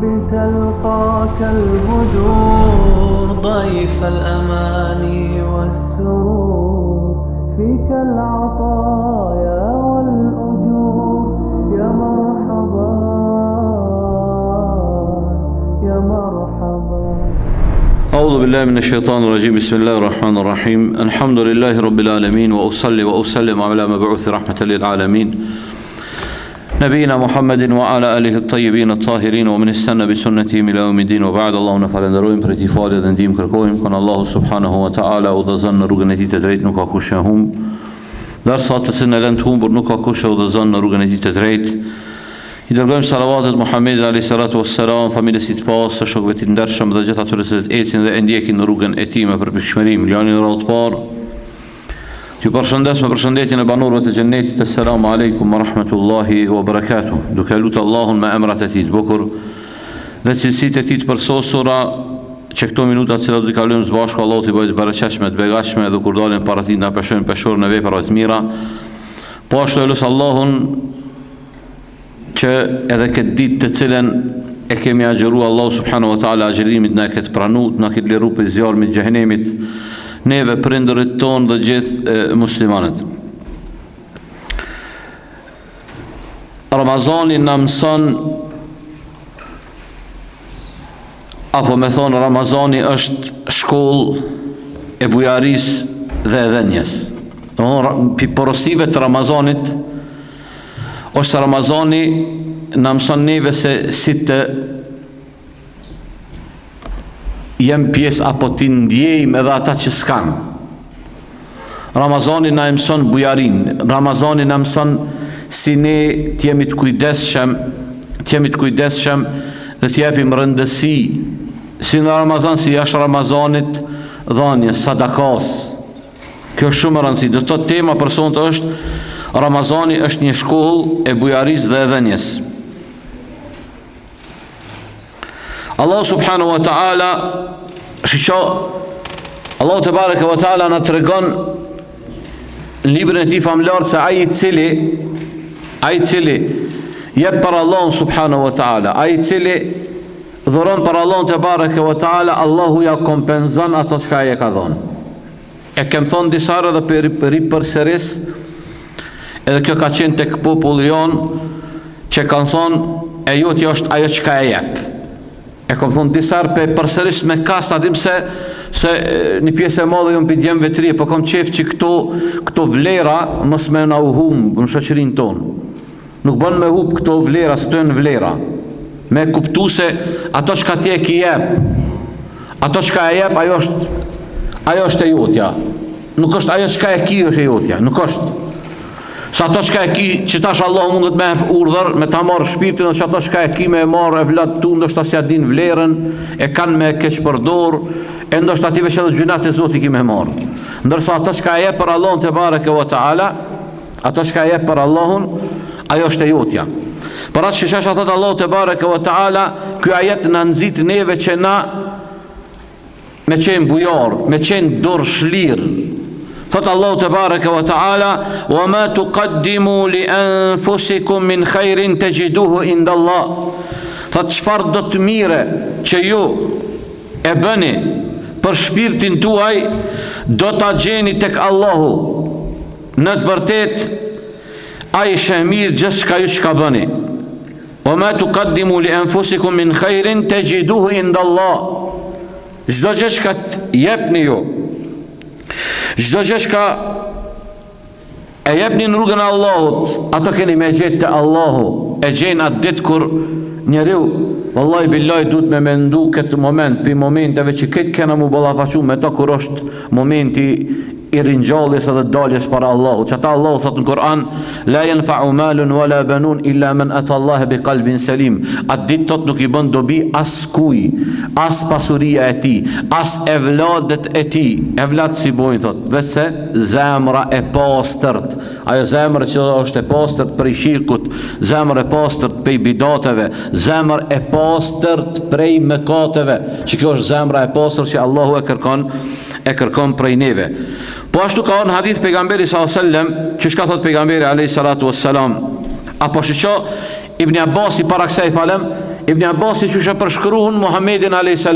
بتلقاك البدور ضيف الأماني والسرور فيك العطايا والأجور يا مرحبا يا مرحبا. أعوذ بالله من الشيطان الرجيم. بسم الله الرحمن الرحيم. الحمد لله رب العالمين، وأصلي وأسلم على مبعوث رحمة للعالمين نبينا محمد وعلى آله الطيبين الطاهرين ومن استنى بسنتهم إلى يوم الدين. وبعد اللهم فلندروim për ti falë dhe ndihmë kërkojmë kanë Allahu subhanahu wa ta'ala udhëzon në rrugën e tij të drejtë, nuk ka kush e humb. Darsa të cilën e lën të humbur nuk ka kush e udhëzon në rrugën e tij të drejtë. I dërgojmë salavatet Muhammedit alayhi salatu wassalam, familjes së pasë, shokëve të ndershëm dhe gjithë atyre që ecin dhe e ndjekin në rrugën e tij me përpikshmëri. Milionin e radhë të parë. Ju përshëndes me përshëndetjen e banorëve të xhennetit. Assalamu alaikum wa rahmatullahi wa barakatuh. Duke lutur Allahun me emrat e tij të bukur dhe cilësitë e tij të përsosura, që këto minuta që do të kalojmë së bashku Allahu t'i bëjë të bereqeshme, të begashme, dhe kur dalim para tij na peshojmë peshorën e veprave të mira. Po ashtu elos Allahun që edhe këtë ditë të cilën e kemi agjëruar Allahu subhanahu wa taala agjërimit na e këtë pranuar, na këtë liru për zjarmit të xhenemit, neve, prindërit tonë dhe gjithë muslimanët. Ramazani na mëson, apo me thonë Ramazani është shkollë e bujarisë dhe e dhenjes. Porosive të Ramazanit është Ramazani na mëson neve se si të jem pjesë apo ti ndjejmë edhe ata që s'kan. Ramazani na mëson bujarin, Ramazani na mëson si ne t'jemi të kujdesshëm dhe t'jepim rëndësi, si në Ramazan, si jashtë Ramazanit, dhënies, sadakas. Kjo është shumë e rëndësishme. Do të thotë tema për sonte është Ramazani është një shkollë e bujarisë dhe e dhënies. Allah subhanahu wa ta'ala Allah te bareke wa ta'ala na tregon në librin e tij famlar se ai i cili jep për Allah subhanahu wa ta'ala, ai i cili dhuron për Allah te bareke wa ta'ala, Allahu ja kompenzon ato që ai e ka dhënë. E kem thonë disa herë dhe përsëris, edhe kjo ka qenë tek populli jon, që kanë thonë e jotja është ajo që ka e jep. E kom thonë disa herë përsëris me kast, adim se një pjesë e madhe jo për djemve të rije, po kom qef që këto vlera mos me na u humb në shoqërinë tonë. Nuk bën me humb këto vlera, se të janë vlera. Me kuptu se ato që ka ti e ki jep, ato që ka e jep, ajo është e jotja. Nuk është ajo që ka e ki është e jotja, nuk është. Sa ato që ka e ki, që tash Allah mundet me urdhër, me ta marrë shpirtin, që ato që ka e ki me marrë e vlatë tu, ndoshta si adin vlerën, e kanë me keq përdor, e ndoshta ative që edhe gjunat e Zoti ki me marrë. Ndërsa ato që ka e për Allahun te bareke wa ta'ala, ato që ka e për Allahun, ajo është e jotja. Për atë që shesh atot Allahu te bareke wa ta'ala, ky ajet në nëzit neve që na me qenë bujar, me qenë dorë shlirë. Thot Allahu te bareke wa ta'ala: "Wa ma tuqaddimu li anfusikum min khairin tajiduhu inda Allah." Thot çfarë do të mire që ju e bëni për shpirtin tuaj, do ta gjeni tek Allahu. Në të vërtet ai shëmir gjithçka ju çka bëni. "Wa ma tuqaddimu li anfusikum min khairin tajiduhu inda Allah." Çdo gjë që jepni ju, çdo gjë që e jepni në rrugën e Allahut, ato keni me gjetë të Allahu. E gjenë atë ditë kur njeriu, vallahi billahi, duhet me mendu këtë moment, për momenteve që këtë kena mu ballafaqu me ta, kur është momenti i ringjalljes edhe daljes para Allahut. Që ata Allahu thot në Kur'an: "La yanfa'u malun wala banun illa man ata Allah bi qalbin salim." Atë ditë tot nuk i bën dobi as kuj, as pasuria e tij, as evladet e tij. Evlad si bojnë thot, vetëse zemra e pastërt. Ajo zemra që është e pastërt prej shirkut, zemra e pastërt prej bidateve, zemra e pastërt prej mëkateve. Që kjo është zemra e pastërt që Allahu e kërkon prej neve. Po ashtu ka në hadith pejgamberi s.a.s. që shka thot pejgamberi a.s. apo shqo Ibn Abbas i para kësaj falem, Ibn Abbasi që shë përshkruhun Muhammedin a.s.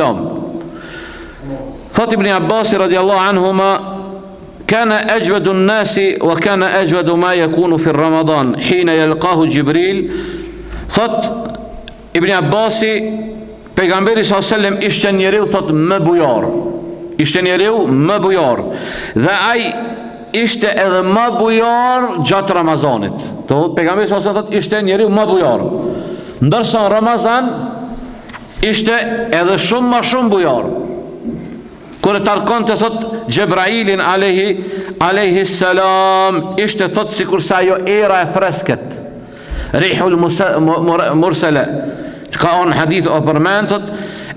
Thot Ibn Abbasi radiallahu anhuma, kana ajwadu an-nasi wa kana ajwadu ma yakunu fi Ramadan hina yalqahu Jibril. Thot Ibn Abbasi, pejgamberi s.a.s. ishte njeriu thot më bujar, ishte njeriu më bujar, dhe ai ishte edhe më bujar gjatë Ramazanit. Thot pejgamberi s.a.s. thot ishte njeriu më bujar, ndërsa në Ramazan ishte edhe shumë më shumë bujar. Kur e tarkon të thot Gjebrailin alayhi salam, ishte thot sikur sa ajo era e fresket, rihul mursala. Ka on hadith o përmend thot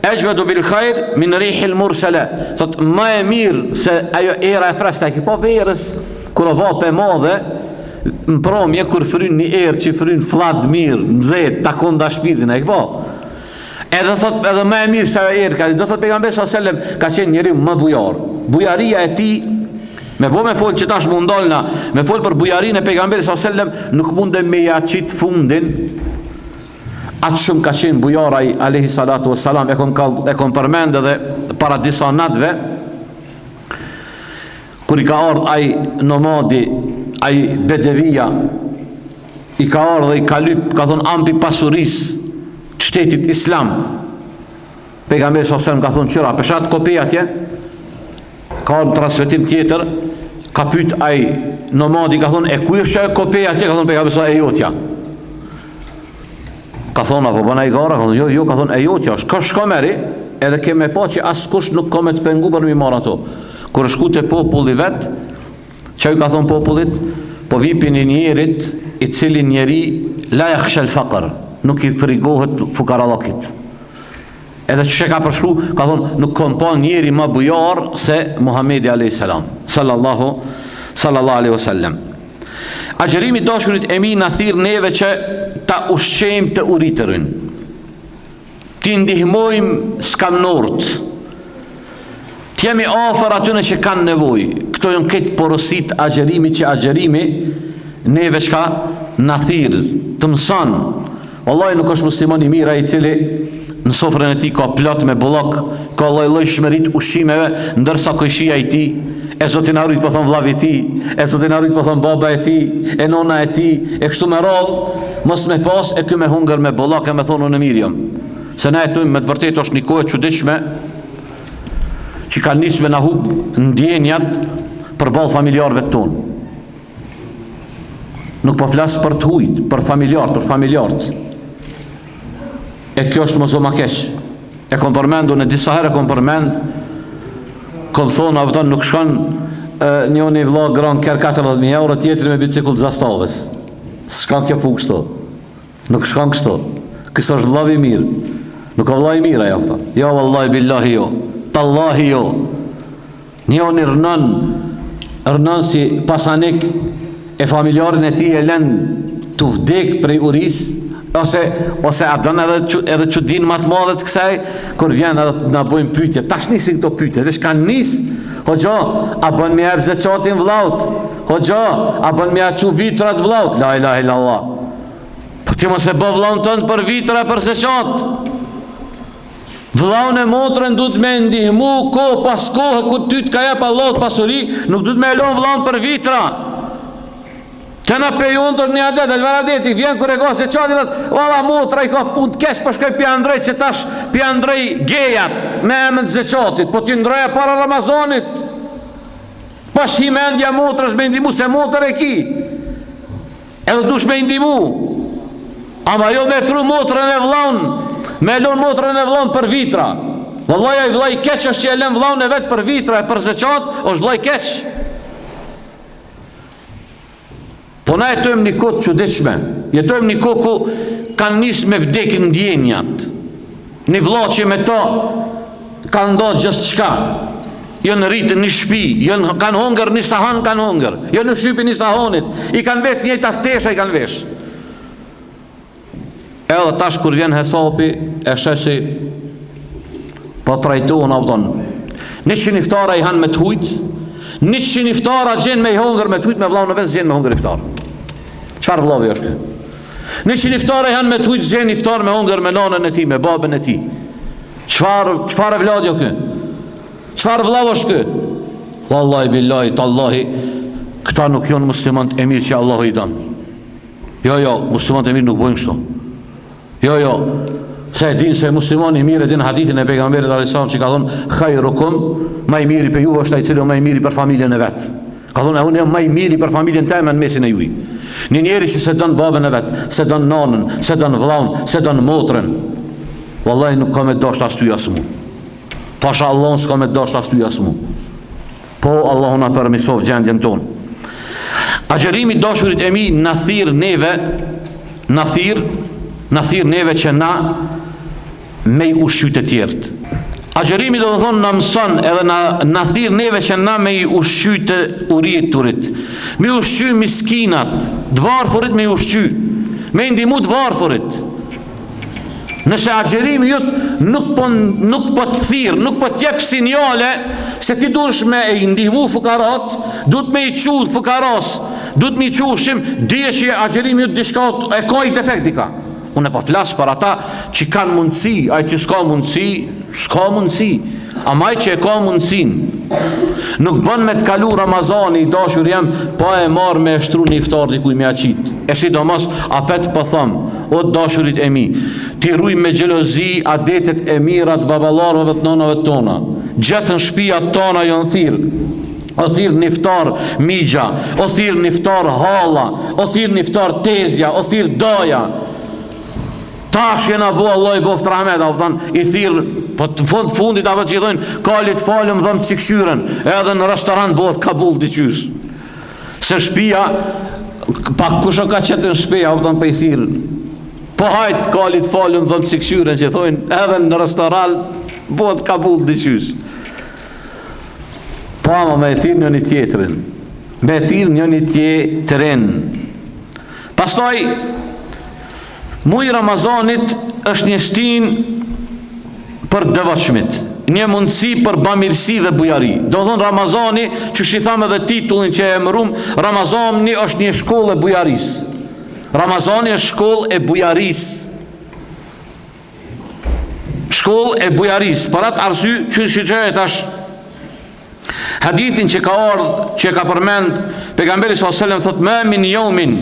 ajwadu bil khair min rihil mursala, thot më e mirë se ajo era e freskët. Ki po verës kur vape madhe në promje, kur fryn një erë që fryn fllad mirë, nxehtë, takon dashpitin, e po. Edhe thot edhe më e mirë se ajo erë, do thot pejgamberi sallallahu alajhi wasallam ka qenë njeriu më bujar. Bujaria e tij, me fol që tash mund ndalna, me fol për bujarinë e pejgamberit sallallahu alajhi wasallam, nuk mundem me ja qit fundin. Atë shumë ka qenë bujaraj alayhi salatu wassalam, e kom përmend edhe para disa natëve, kur i ka ardhur ai nomadi, ai bedevia, i ka ardhur dhe i ka lyp, ka thonë ampi pasurisë të shtetit islam. Pejgamberi sallallahu alajhi wasallam ka thonë qyra, peshat kopi atje, ka ardhur transmetim tjetër, ka pyet ai nomadi, ka thonë e ku është ajo kopi atje? Ka thonë pejgamberi sallallahu alajhi wasallam e jotja. Ka thonë apo bëna i gara? Ka thonë jo, ka thonë e jotja është, shko meri, edhe keme pa që askush nuk ka me të pengu për mi marrë ato. Kur shku të populli vet, që ju ka thonë popullit, po vipin i njerit, i cili njeri la yakhsha al-faqr, nuk i frigohet fukarallakit. Edhe që ka përshku, ka thonë nuk kon pa njeri ma bujar se Muhammedi a.s. sallallahu alaihi wasallam. Agjerimi dashurit e mi në thirë neve që ta ushqejmë të uritërin, ti ndihmojmë skamnort, t'jemi afër atyne që kanë nevoj. Këto jënë këtë porosit agjerimi, që agjerimi neve shka në thirë, të mësan. Wallahi nuk është muslimon i mira i cili në sofrën e ti ka plot me bullok, ka lloj shmerit ushqimeve, ndërsa kojshia i ti, e zotin arrit po thon vllavi i ti, e zotin arrit po thon baba e ti, e nona e ti, e kështu me radhë, mos me pas e ky me hunger me bullok e me thonë unë mirë jam. Se na jetojmë me të vërtetë është një kohë e çuditshme që ka nisë me na hub ndjenjat përballë familjarëve tonë. Nuk po flas për të hujt, për familjarët. E kjo është më zoma keq. E kom përmendu në disa herë, kom thonë, a nuk shkon një vlog gran kër 40.000 euro, tjetëri me bicikull zastavës. S'shkon kjo punë kështu. Nuk shkon kështu. Kësë është vllavi mirë. Nuk ka vllavi mirë ajo këta. Jo, vallahi billahi jo. Tallahi jo. Njoni rënën si pasanik e familjarin e ti e len të vdek prej uris, ose adon edhe që din matë madhe të kësaj, kur vjen edhe të bojmë pyetje. Tash nisin këto pyetje, dhe shkan nis, hoxha, a bën me erë zeqatin vllaut? Hoxha, a bën me aqu vitrat vllaut? La ilaha illallah. Po ti mos e bë vllaun tënd për vitra për zeqat. Vllaun e motrën duhet me ndihmu kohë pas kohë, kur ty të ka jep Allah të pasuri, nuk duhet me elon vllaun për vitra. Që në pejon tër një adet, elveradeti, vjen kër e ka se qatit, valla motra i ka pun të kesh përshkaj pi andrej, që tash pi andrej gejat, me emën të zeqatit, po ti ndroja para Ramazanit, pash hi me endja motrës me ndimu, se motër e ki, edhe dush me ndimu, ama jo me pru motrën e vllaun, me lon motrën e vllaun për vitra, vallaja i vllai keq është që e len vllaun e vetë për vitra e për zeqat, është vllai keq. Po na jetojmë një kohë të çuditshme. Jetojmë një kohë ku kanë nisë me vdekin ndjenjat. Një vlla që me to kanë ndodhur gjithçka. Janë rritën një shtëpi, kanë hunger, një sahan kanë hunger. Jo në shtypin një sahonit. I kanë vetë njëjta tesha i kanë vesh. Edhe tash kur vjen hesapi, e shesi po trajtohen apo 100 iftara i han me të hujt, 100 iftara gjen me hunger me të hujt, me vllaun e vet gjen me hunger iftar. Çfarë vllavi është kjo? Në që iftare janë me tujtë zhen iftar me hongër me nanën e ti, me babën e ti. Qfar e vladjo kë? Qfar vladjo është kë? Wallahi billahi tallahi, këta nuk jonë muslimant e mirë që Allahu i danë. Jo, muslimant e mirë nuk bojnë kështu. Jo, se e din se muslimani mirë e din hadithin e pejgamberit alisam që ka thonë khairukum, ma i miri për ju është ai cili ma i miri për familjen e vetë. Ka thonë unë jam ma i miri për familjen teme në mesin e juj. Një njeri që se dënë babën e vetë, se dënë nanën, se dënë vllaun, se dënë motrën, wallahi nuk ka me dasht ashtu jasë mu. Pasha Allah s'ka me dasht ashtu jasë mu. Po Allah na përmisov gjendjen tonë. Agjerimi dashurit e mi në thirë neve, në thirë neve që na me i ushqyt e tjertë. Agjerimi do të thonë në mëson edhe në thirë neve që na me i ushqyt e uriturit. Me ushqy miskinat, dvarfurit me i ushqy, me indimu dvarfurit. Nëse agjerimi jëtë nuk po të thirë, nuk po të jep sinjale se ti dush me e ndihmu fukarat, duhet me i qudh fukaras, duhet me i qushim, dije që agjerimi jëtë dishka e ka i defekti ka. Unë e pa flasë për ata që kanë mundësi, aj që s'ka mundësi, ama aj që e ka mundësin. Nuk bën me të kalu Ramazani i dashur jam, pa e marë me eshtru një iftar dikuj me aqit. E sidomos apet për thamë, o dashurit e mi, ti ruj me gjelozi adetet e mirat babalarëve të nënave tona. Gjetën shpia tona jonë thirë. O thirë niftar migja, o thirë niftar hala, o thirë niftar tezja, o thirë doja. Tash jena bo Allah i boft rahmet, i thirë, po të fundit apë që i dhojnë, kalit falëm dhëmë të sikshyren, edhe në restoran bohet Kabul të qysh. Se shpia, pak kusho ka qëtë në shpia, për i thirë. Po hajtë kalit falëm dhëmë të sikshyren që i dhojnë, edhe në restoran bohet Kabul të qysh. Po ama me e thirë një tjetërin, me e thirë një tjetërin. Pastaj, muj Ramazanit është një stin për devotshmit, një mundësi për bamirësi dhe bujari. Do thonë Ramazani, që shitham edhe titullin që e mërum, Ramazani është një shkollë e bujaris. Ramazani është shkollë e bujaris. Shkollë e bujaris. Për atë arsy që shqyqejet është hadithin që ka ardhë, që ka përmend pejgamberi s.a.s. thot ma min jomin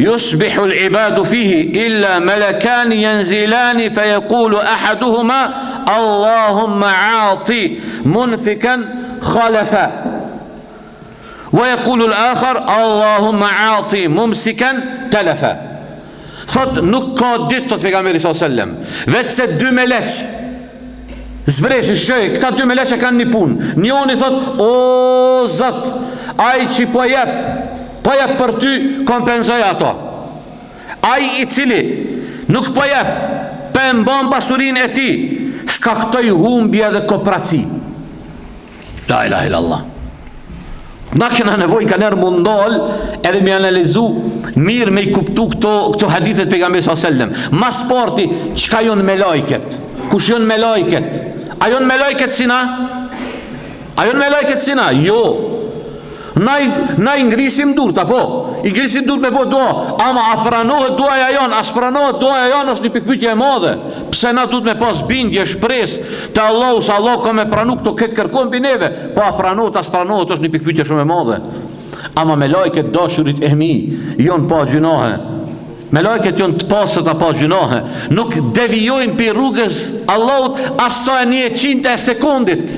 yusbihu l'ibadu fihi illa malakani yanzilani fa yaqulu ahaduhuma Allahumma aati munfikan khalafa wa yaqulu l'akhar Allahumma aati mumsikan talafa. Thot nuk ka ditë, thot pejgamberi s.a.s. vetë se dy meleq zbreshi shëj, këta dy meleqe kanë një punë. Njoni thot, o Zot, ai që po jep për ty, kompenzoj ato. Ai i cili nuk po jep, për mban pasurin e ti, shkaktoj humbje dhe kopraci. La ilaha illallah. Na kena nevoj ka nërë mundal edhe me analizu mirë me i kuptu këto hadithet pejgamberi s.a.s. Mas parti, qka jonë me lajket? Kush jonë me lajket? A jonë me lajket si na? A jonë me lajket si na? Jo. Na i ngrisim dur, ta po. I ngrisim dur me po doa. Ama a pranohet doaja jonë? A spranohet doaja jonë është një pikpytje e madhe. Pse na duhet me pas bindje, shpres të Allahu, se Allah ka me pranu këto këtë kërkon bineve. Po a pranohet, a spranohet është një pikpytje shumë e madhe. Ama me lajket dashurit e mi, jonë pa gjinohe. Me lajket jonë të pasët a pa gjunahe, nuk devijojnë për rrugës Allahut asa e 100 e sekundit.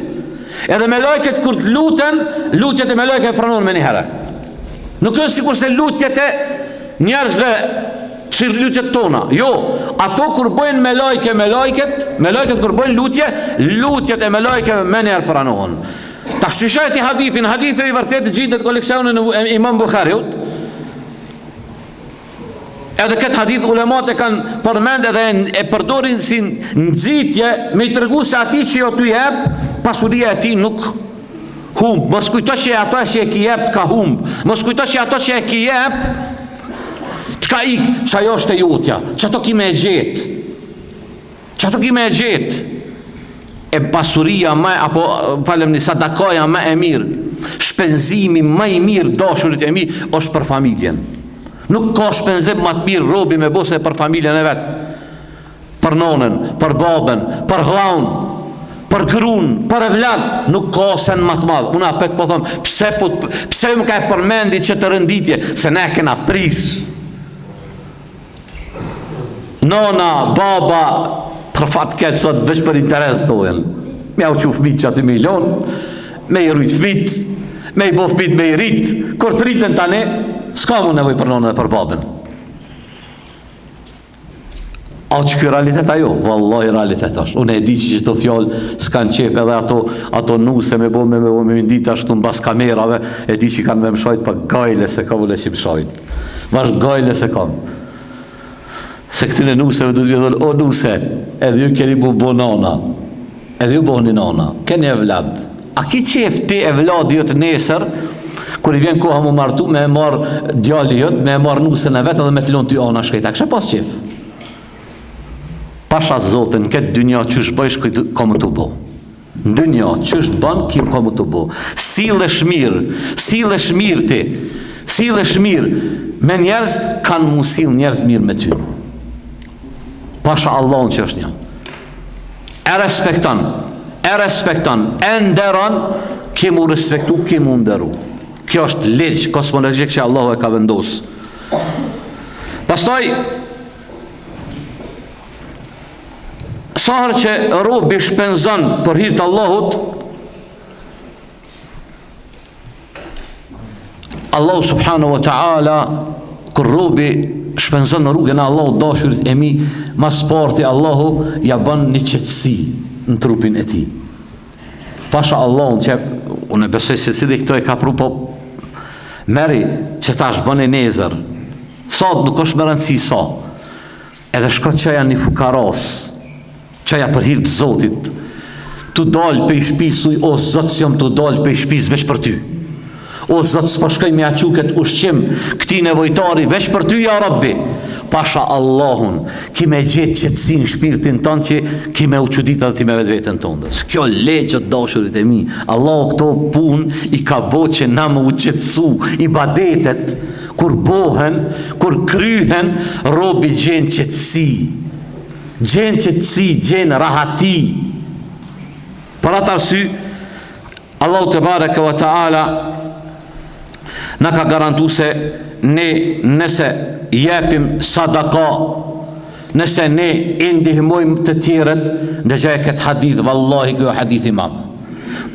Edhe me lajket kur të luten, lutjet e me lajket pranon me një herë. Nuk është sikur se lutjet e njerëzve që lutjet tona. Jo, ato kur bëjnë me lajket kur bëjnë lutjet e me lajket me njerë pranon. Ta shqishajt i hadithin i vërtet gjitet koleksionin e Imam Bukhariut. Edhe këtë hadith ulemat e kanë përmend edhe e përdorin si nxitje me i tërgu se ati që jo t'u jep, pasuria e ti nuk humb. Mos kujto që ato që e ki jep t'ka humb. Mos kujto që ato që e ki jep t'ka ik, që ajo është e jotja, që ato ki me e gjet. E pasuria sadakaja ma e mirë, shpenzimi ma i mirë dashurit e mi është për familjen. Nuk ka shpenzim më të mirë robi me bose për familjen e vet. Për nonën, për babën, për vllaun, për gruan, për evlat, nuk ka sen më të madh. Unë apet po them, pse më ka përmendi që të rënditje, se ne kena pris. Nona, baba, për fat keq sot veç për interes dojen. Me u qu fëmijë që aty milion, me i rujt fëmijët, me i bo fëmijët me i rrit, kur të rritën tani, s'ka mu nevoj për nonën dhe për babën. A që kjo realitet ajo? Wallahi realitet është. Unë e di që të fjallë s'kan qef edhe ato nuse me bo me mindit ashtu në bas kamerave, e di që kanë me mshajt për gajle se ka vële që mshajt. Vash gajle se kam. Se këtine nuseve du të bjë o nuse, edhe ju keni bo nana, edhe ju bo një nana, keni e vlad. A ki qef ti e vlad jëtë nesër, kur i vjen koha mu martu, me e marë djali jëtë, me e marë nusën e vetë edhe me të lonë ty ana shkejta, kështë pas qef. Pasha Zotin, këtë dynja qysh bëjsh këtë komë të bo. Në dynja qysh të banë, kim komë të bo. Sillesh mirë ti, sillesh mirë. Me njerëz, kanë mu sill njerëz mirë me ty. Pasha Allahun që është një. E respekton, e nderon, kimu respektu, kimu nderu. Kjo është ligj kosmologjik që Allahu e ka vendosë. Pastaj, sa herë që robi shpenzon për hir të Allahut, Allahu subhanahu wa ta'ala, kur robi shpenzon në rrugën e Allahut, dashurit e mi, mas parti Allahu ja bën një qetësi në trupin e tij. Pasha Allahun që unë besoj se cili këto e ka pru, po meri që tash bën e nezër, sa nuk është më rëndësi sa, edhe shko qëja një fukaras, qëja për hir të Zotit, tu dalë për i shpisuj, o Zotë si jam tu dalë për i shpis veç për ty, o Zotë s'po shkoj me aqu këtë ushqim këti nevojtari veç për ty, ja Rabbi. Pasha Allahun, ki me gjetë qëtësin shpirtin tonë që ki me uqudit edhe ti me vetë vetën tonë. S'kjo legjët dashurit e mi. Allahu këto pun i ka bo që na me uqetësu i badetet, kur bohen, kur kryhen, robi gjenë qëtësi. Gjenë qëtësi, gjenë rahati. Për atë arsy, Allahu te bareke wa taala na ka garantu se ne nëse jepim sadaka, nëse ne indihmojmë të tjerët, ndërgjaj këtë hadith, vallahi kjo hadith i madh.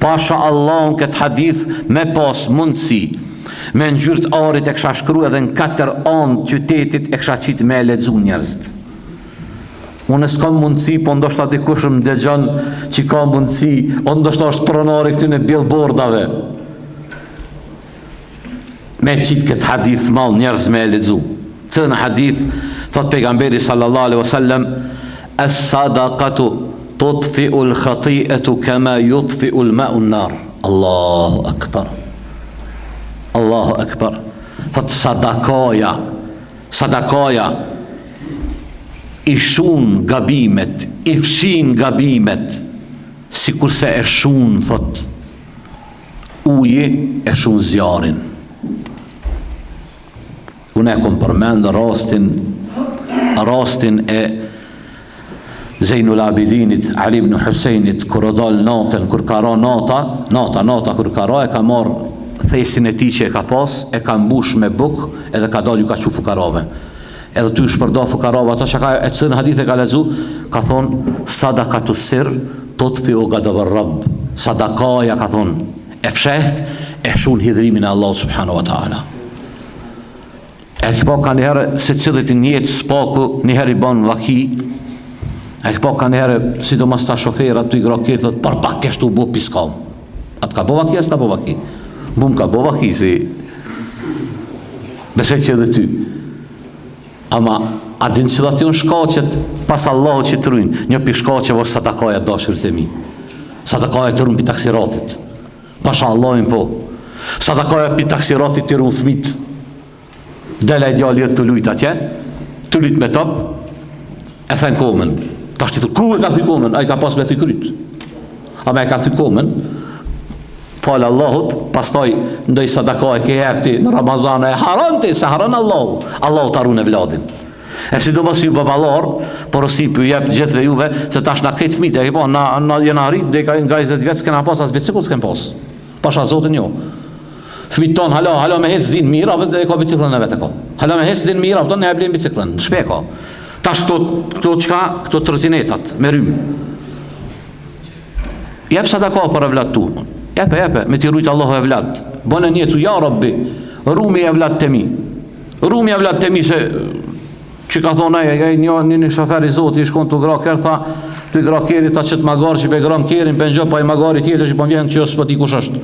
Pasha Allahun këtë hadith me pas mundësi, me ngjyrt arit e kësha shkru edhe në 4 anë qytetit e kësha qitë me e lexu njerëzit. Unë s'kam mundësi, po ndoshta dikush më dëgjon që ka mundësi, o ndoshta është pronari këtyne billboardave. Me qitë këtë hadith mal njerëz me e lexu. Cënë hadith, thot pejgamberi sallallahu alaihi wasallam, as-sadaqatu tutfi'u al-khati'atu kama yutfi'u al-ma'u an-nar. Allahu akbar. Allahu akbar. Thot sadakaja i shun gabimet, i fshin gabimet, si kurse e shun, thot, uji e shun zjarin. Unë e kom përmend rastin e Zejnul Abidinit, Ali ibn Husejnit, kur o dal natën, kur ka ra nata kur ka ra, e ka marr thesin e tij që e ka pas, e ka mbush me buk, edhe ka dal ju ka qu fukarave. Edhe ty shpërda fukarave, ato që ka e cënë hadith e ka lexu, ka thonë, sadakatu sirr tutfi'u ghadab ar-Rabb. Sadakaja, ka thonë, e fsheht, e shun hidhrimin e Allah subhanahu wa ta'ala. E këpa ka njëherë se cilët i njetë spaku njëherë i banë vaki, e këpa ka njëherë si do mas ta shoferat të i grakirët për pak keshtu bo piskam. Atë ka bo vaki, asë ka bo vaki? Bum ka bo vaki, si besej që edhe ty. Ama adin që datë jonë shkacet pas Allahu që të rujnë, një pi shkacet vërë sadakaja dashurit e mi. Sadakaja të rujnë pi taksiratit. Pasha Allahin po. Sadakaja pi taksiratit të rujnë fmit. Dela e djali të lujt atje, të lujt me top, e thënë komen. Ta shtitur, kru e ka thuj komen, a i ka pas me thuj kryt. A me e ka thuj komen, falë Allahut, pastaj ndoj sadaka e ke jepti në Ramazan e haron ti, se haron Allahu. Allahu ta ruan e vladin. E sidomos ju baballar, porosi ju jep gjithve juve se tash na këtë fëmijë, e po na jena arrit deri nga 20 vjet s'kena pas as bicikull s'kem pas. Pasha Zotin jo. Fëmijët ton hala me hec din mirë, apo e ka biciklën e vet e ka. Hala me hec din mirë, apo ne e blejmë biciklën. Shpe ka. Tash këto çka, këto trotinetat me rym. Jep sadaka për evlat tu. Jepe, me t'i rujtë Allahu evlat. Bënë njetu, ja Rabbi, rumi evlat të mi. Rumi evlat të mi, se që ka thonë një shoferi zoti, i shkon të gra kërë, tha, të i gra keri, tha qëtë magar që pe gram kerin, për në gjë, pa i magari tjetër që për vjen që s'po ti kush është.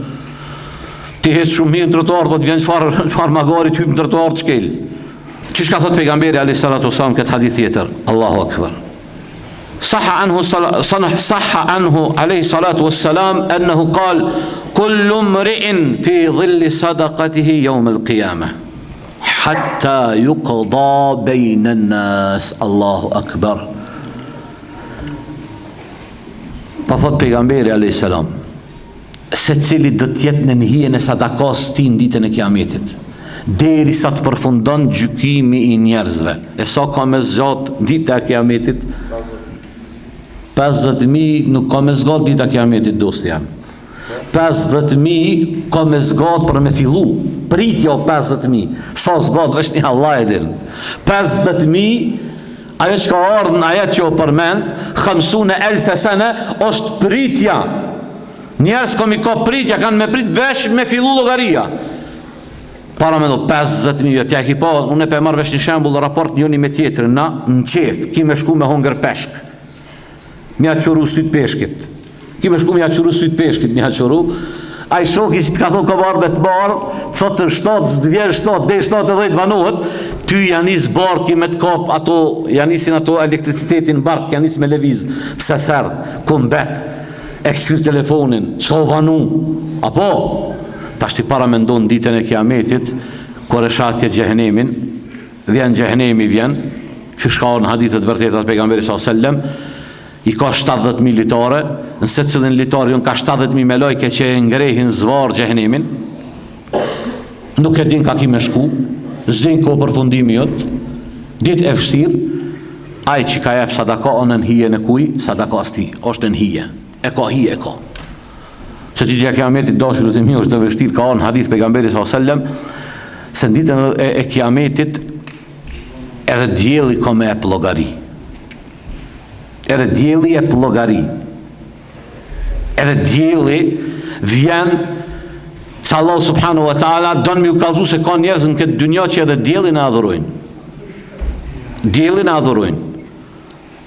Ti hes shumë mirë në trotuar, po të vjen qëfar magari t'hyp në trotuar të shkel. Që shka thot pejgamberi a.s. këtë hadith tjetër, Allahu akbar. صح عنه عليه الصلاة والسلام أنه قال كل امرئ في ظل صدقته يوم القيامة حتى يقضى بين الناس. الله أكبر. Thot pejgamberi alayhis salam, secili do të jetë në hijen e sadakas ti në ditën e Kiametit, derisa të përfundon gjykimi i njerëzve. E sa ka me zgjat dita e Kiametit? 50.000 nuk ka me zgat dita Kiametit, dosti jam. 50.000 ka me zgat për me fillu. Pritja o 50.000. Sa zgat është një Allah e din. 50.000, ajo që ka ardhë në ajet që o përmend, 50.000 sene, është pritja. Njerës kam i ka pritja, kanë me prit vesh me fillu logaria. Para me do 50.000, tja ki pa, unë e pe marrë vesh një shembull raport njëni me tjetër, na në qef, ki me shku me hongër peshk. Mja qoru syt peshkit. Ki me shku mja qoru syt peshkit, mja qoru. A i shoki që të ka thonë këvarë me të barë, thot të 7, zdvjerë 7, dhe 7 edhe i vanohet, ty janis barë ki me të kap ato, janisin ato elektricitetin barë, janis me leviz, pse serë, kumbet, e këshyr telefonin, qka o vanu, apo, ta shti para me ndonë ditën e Kiametit, kore shatje gjehenemin, vjen gjehenemi vjen, që shka në hadithet vërtetat pejgamberi s.a.s. I ka 70.000 litare, nëse cilin litare ka 70.000 me lojke që e ngrehin zvar gjehenemin, nuk e din ka ki me shku, zdin ko përfundimi jëtë, dit e fështir, aj që ka jep sadaka o në hije në kuj, sadaka sti, është në hije, e ka hije e ka. Se ti që Kiametit dashurët e mi është në vështir, ka në hadith pejgamberi s.a.s. Se në ditën e Kiametit, edhe djeli ka me e plogari. Edhe djeli e plogari. Edhe djeli vjen se Allah subhanahu wa ta'ala donë mi u kalzu se ka njerëz në këtë dynja që edhe djeli në adhurojnë. Djeli në adhurojnë.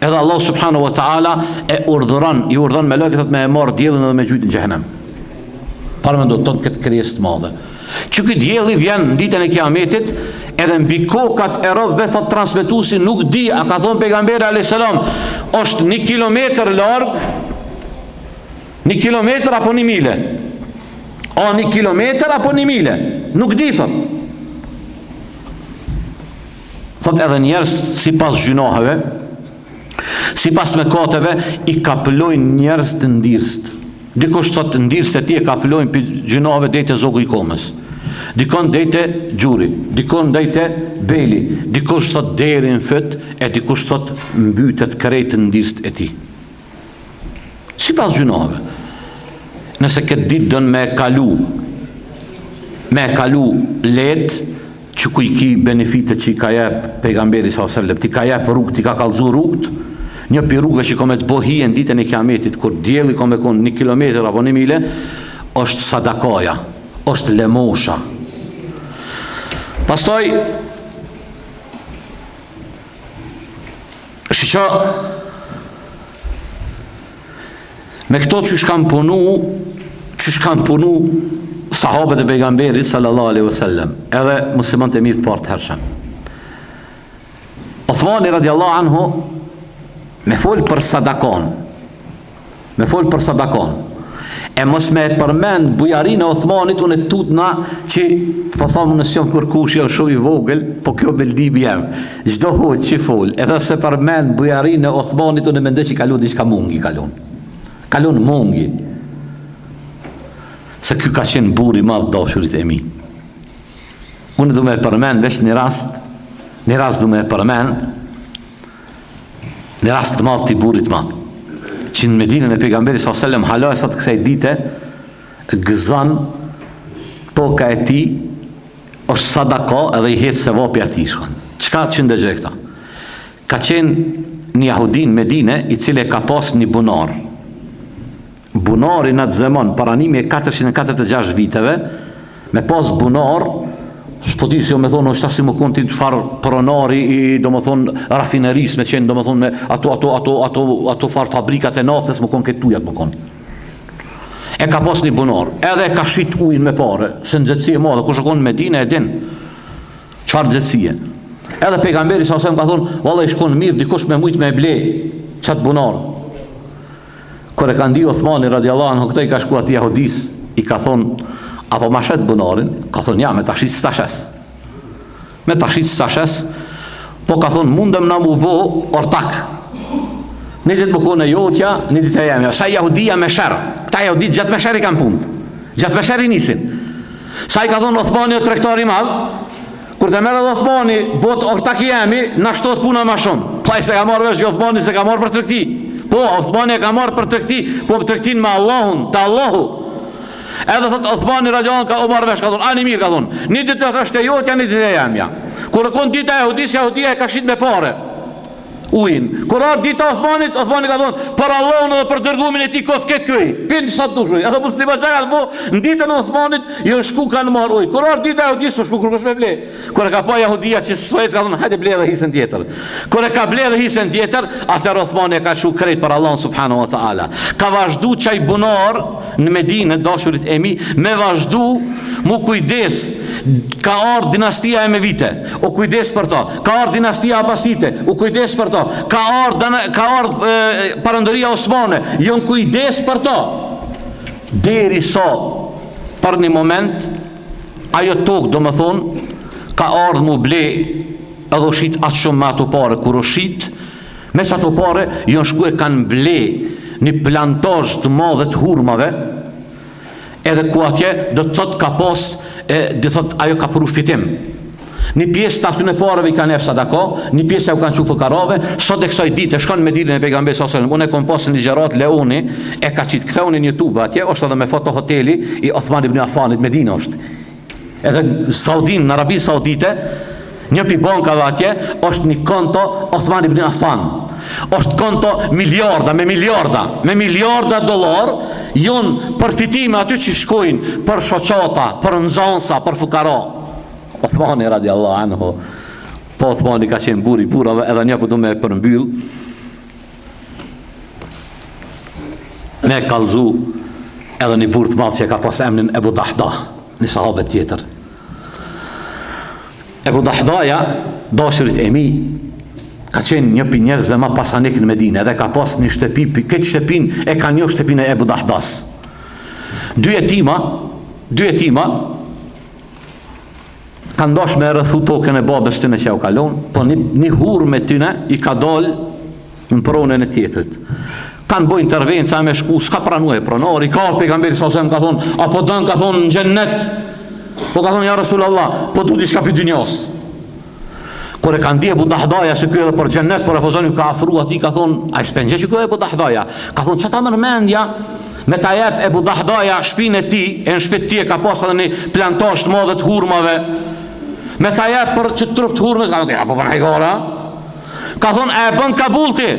Edhe Allah subhanahu wa ta'ala i urdhëron me lojket me e marë djelin edhe me gjujtë në gjehenem. Parë me do të tonë këtë krijesë të madhe. Që këtë djeli vjen në ditën e Kiametit, edhe mbi kokat e robëve thot transmetuesi nuk di, a ka thonë pejgamberi alayhis salam, është 1 kilometër larg, 1 kilometër apo 1 mile. O 1 kilometër apo 1 mile, nuk di thot. Thot edhe njerëz sipas gjunohave, sipas mëkateve i kapëlojnë njerëz të ndirst. Dikush thot ndirst e ti e kapëlojnë për gjunohave deri te zogu i komës. Dikon dejte gjuri, dikon dejte beli, dikush thot deri në fët, e dikush thot mbytet krejtë në ndirst e ti. Si pas gjunohave. Nëse këtë ditë dënë me kalu let, që ku i ki benefitet që i ka jep pejgamberi s.a.s. Ti ka jep rrugë, ti ka kalzu rrugët, një për rrugëve që ka me të bohije në ditën e Kiametit, kur djeli ka me konë 1 kilometër apo 1 mile, është sadakaja, është lemosha. Pastaj shiqa me këto që shkanë punu sahabët e pejgamberit sallallahu alaihi wasallam, edhe muslimanët e mirë të parë të hershëm. Uthmani radiallahu anhu me fol për sadakon, e mos me përmend bujarin e Uthmanit, unë e tutna që po thamë nësë jam kërkush jam shumë i vogël, po kjo beldibi jem, gjdo hoqë që fol, edhe se përmend bujarin e Uthmanit, unë e mendoj që kalon diçka mungi, kalon mungi. se ky ka qenë burri madh dashurit e mi. Unë du me përmen veç një rast du me përmen, një rast të madh të burrit madh, që në Medinën e pejgamberit sallallahu alajhi wasallam halaj sa të kësaj dite gëzon toka e tij është sadaka edhe i hetë se vapi ati shkon. Çka që ndëgjë këta? Ka qenë një jahudin Medine i cili ka pas një bunar. Bunari në atë zemon, paranimi e 446 viteve, me pas bunar, s'po di si o me thonë, është ashtë si më konë ti të farë pronari i, do më thonë, rafineris, me qenë, do më thonë, me ato farë fabrikat e naftës, më konë këtë tujat, më konë. E ka pas një bunar, edhe e ka shit ujnë me pare, se në gjëtësie madhe, kush e konë në Medine e din, qëfar gjëtësie. Edhe pejgamberi sa se më ka thonë, valla i shkonë mirë, dikush me mujtë me ble, qatë bunar. Kër e ka ndi Othmani radiallahu anhu, këto i ka shku ati jahudis, i ka thonë, apo ma shet bunarin, ka thonë, ja, me ta shit stashes. Me ta shit stashes, po ka thonë, mundem na mu bo ortak. Një gjithë më kone jotja, një ditë e jemja. Sa jahudia me shërë. Ta jahudit gjatë me shërë i kam punë. Gjatë me shërë i nisin. Sa i ka thonë Othmani o trektari madhë, kur të merë dhe Othmani, botë ortak i jemi, na shtot puna ma shumë. Pa i se ka marrë vesh që Othmani se ka marrë për trekti. Po, Othmani e ka marrë për trekti, po për trektin me Allahun, të Allahu. Edhe thot Othmani radion ka o marrë vesh, ka thonë, ani mirë ka thonë, një ditë të është e jotja, një ditë e jemja. Kur e konë dita jahudia e ka shit me pare. Ujnë. Kur arë dita Othmani ka thonë, për Allahun edhe për dërgumin e ti kos këtë këj. Pinë sa të dushuj. Edhe muslima qaka të po, në ditën Othmanit, jo shku kanë marë ujë. Kur arë dita jahudisë, shku kërkush me ble. Kur e ka pa jahudia që s'pojec ka thonë, hajde ble dhe hisën tjetër. Kur e ka ble dhe hisën tjetër, atër Othmani e ka shu krejt për Allahun subhanahu wa ta'ala. Ka vazhdu qaj bunar në Medinë, dashurit e mi, me vazhdu mu kujdes. Ka ardhë dinastia e me vite, u kujdes për ta. Ka ardhë dinastia Abasite, u kujdes për ta. Ka ardhë parëndëria Osmane, jon kujdes për ta. Deri sa, për një moment, ajo tokë do më thonë, ka ardhë mu ble, edhe u shit atë shumë me ato pare. Kur u shit, mes ato pare, jon shku e kanë ble një plantaj të madhe të hurmave, edhe ku atje do të thot ka pas dhe thot ajo ka përru fitim. Një pjesë të asyne pareve i ka nef sadaka, një pjesë e u kanë që fëkarave. Sot e kësaj dite, shkon me Medinën e pejgamberit sallallahu alajhi wasallam, unë e kom pasë një gjerat Leoni, e ka qitë këtheu një YouTube atje, është edhe me foto hoteli i Othman ibn Affanit, Medina është. Edhe Saudin, në Arabi Saudite, një pi bankave atje, është një konto Othman ibn Affan. është konto miliarda, me miliarda dollar, jonë përfitime aty që shkojnë për shoqata, për nxansa, për fukara. Othmani radiallahu anhu, po Othmani ka qenë buri burave, edhe një po du me përmbyll, me kallzu edhe një burë të madh që ka pas emnin Ebu Dahda, një sahabet tjetër. Ebu Dahdaja, dashurit e mi, ka qenë një pi njerëzve ma pasanik në Medinë, edhe ka pas një shtëpi, këtë shtëpin e ka një shtëpin e Ebu Dahdas. Dy jetima ka ndosh me rëthu tokën e babës tëne që u kalon, po një hurë me tëne i ka dal në pronën e tjetrit. Kanë bojë intervenca me shku, s'ka pranu e pronari, ka pejgamberi sasem ka thonë, apo dënë ka thonë në gjennet, po ka thonë ja Rasulallah, po du t'i shka pi dynjas. Kër e kanë di Ebu Dahdaja se kjo edhe për gjennet, për refuzoni ka afru ati, ka thonë, a i s'pengje që kjo Ebu Dahdaja? Ka thonë, që ta mërmendja, me ta jep Ebu Dahdaja shpinë e ti, e në shpit ti e ka pas edhe një plantash të madhe të hurmave, me ta jep për që trup të hurmes, ka thonë, ja, po për hajgara? Ka thonë, e bën kabul ti?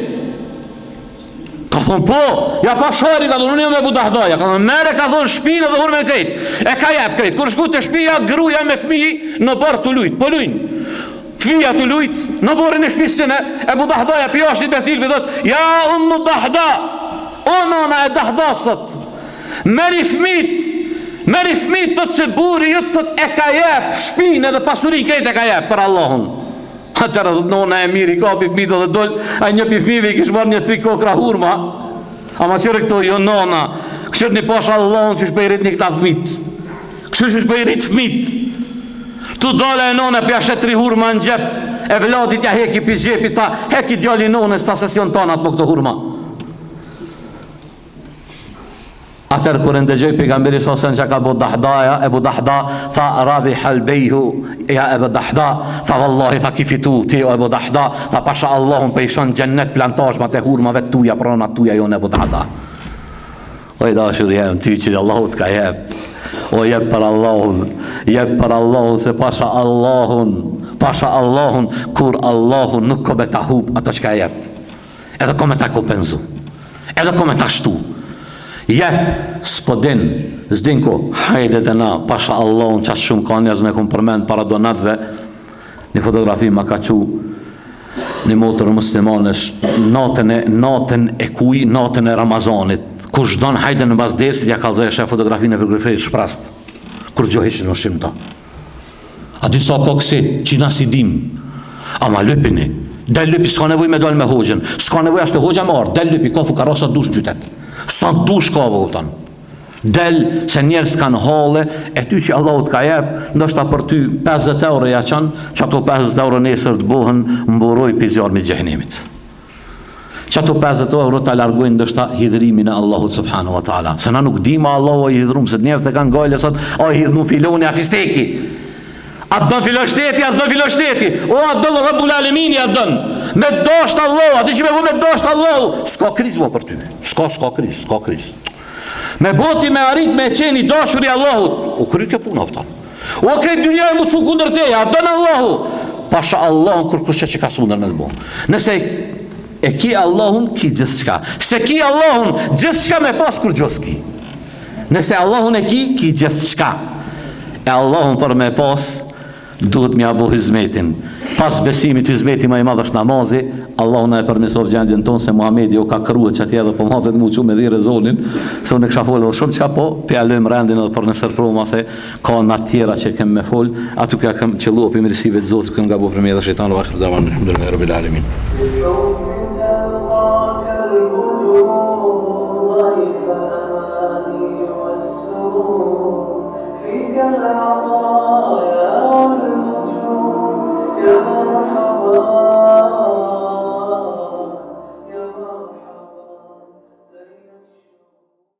Ka thonë, po, ja pa shori, ka thonë, unë jam Ebu Dahdaja, ka thonë, mere, ka thonë, shpinë dhe hurme në krejt, e ka jep krejt, kur shku të shpia, gruja me fmi në bërë të lujt, po lujnë. Fëmija të lujt, në borin e shpistine, Ebu Dahdaja pjashtit me thilë, dhët, ja, unë Dahda, o nana e Dahdasët, meri fmit të që buri ju të e ka jep, shpinë edhe pasurin kejt e ka jep, për Allahun. Atërë dhët, nona e miri, ka pi fmit dhe doll, a një pi fmive i kish marrë një 3 kokra hurma, ama qërë këto, jo nona, këshër një pasha Allahun që shpejrit një këta fmit, këshër që shpejrit fmit, tu dole e none pja shetri hurma në gjep, e vladit ja heki pi gjepi, ta heki djali none sta sesion tonat po këto hurma. Atër kur ndëgjoj pejgamberi sasën që ka Ebu Dahdaja, Ebu Dahda tha rabi halbejhu ja Ebu Dahda, tha vallahi tha ki fitu ti o Ebu Dahda, tha pasha Allahun për ishon gjennet plantazhmat e hurmave tuja, pronat tuja jo në Ebu Dahda. O i dashur jem ty që Allahut ka jep, o jep për Allahun, se pasha Allahun, kur Allahun nuk ko me ta hub ato që ka jep, edhe ko me ta kompenzu, edhe ko me ta shtu. Jep, s'podin, s'dinko, hajde dhe na, pasha Allahun qatë shumë ka njerëz me kumë përmend para donatve, një fotografi ma ka qu një motër muslimanesh, natën e kuj, natën e Ramazanit, kush don hajde në bas dersit, ja kalzoj e fotografi në frigoriferit shprast, kur gjohish në ushqim ta. A di sa ka kësi, që na si dim, ama lëpini, del lëpi, s'ka nevoj me dal me hoxhen, s'ka nevoj ashtë hoxha me arë, del lëpi, ka fukarasa dush në qytet. Sa dush ka vëtan del se njerëz kanë halle e ty që Allahut ka jep ndoshta për ty 50 euro ja qanë që ato 50 euro nesër të bohen mburoj pizjarmi gjehnemit që ato 50 euro të largojnë ndoshta hidhrimin e Allahut subhanahu wa ta'ala se na nuk di ma Allahu i hidhrum se njerëz të kanë gajle sot o i hidhrum filoni a fisteki atë dën filoshteti, as dën filoshteti o atë dën Rabbul Alemini atë dën me dosht Allah, atë që me bu me dosht Allah s'ka kriz më për ty s'ka kriz me boti me arrit me qeni dashur i Allahut u kry ke puna pëtan u krejt dynja e mu të fu kundër teja atë dën Allahu pasha Allahun kur kushe që ka sundër me të bo nëse e ki Allahun ki gjithë qka se ki Allahun gjithë qka me pas kur gjos ki nëse Allahun e ki gjithë qka e Allahun për me pas duhet me abu hizmetin pas besimit hizmeti ma i madh është namazi Allahu na e përmisov gjendjen tonë se Muhamedi o ka kërruet që atje dhe po matet mu që me dhire zonin se unë e kësha folë dhe shumë qka po pjallëm rendin edhe për nësër proma se ka në tjera që kem me fol atu kja kem qëllu o për mirësive të zotë këm nga bu për me dhe shëjtanë vë akhir dhe vanë alhamdulillah rabbil alamin فيك العطاء